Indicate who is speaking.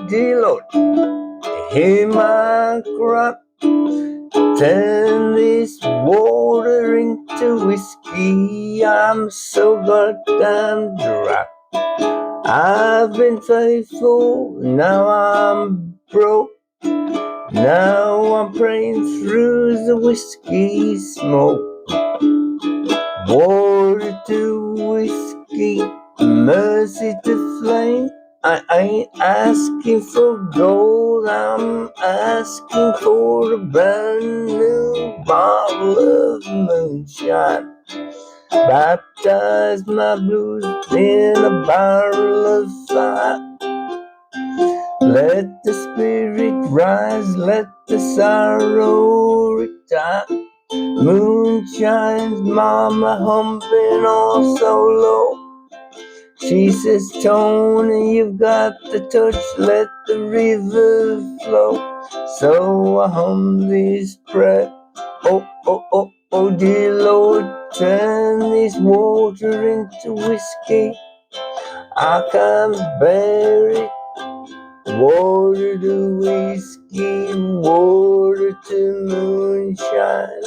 Speaker 1: dear Lord, hear my cry. Turn this water into whiskey. I'm so goddamn dry. I've been faithful, now I'm broke. Now I'm praying through the whiskey smoke. Water to whiskey, mercy to flame. I ain't asking for gold, I'm asking for a brand new bottle of moonshine. Baptize my blues in a barrel of fire. Let the spirit rise, let the sorrow retire. Moonshine's mama humping all so low. She says, Tony, you've got the touch, let the river flow. So I hum this prayer. Oh, oh, oh, oh, dear Lord, turn this water into whiskey. I can't bear it. Water to whiskey, water to moonshine.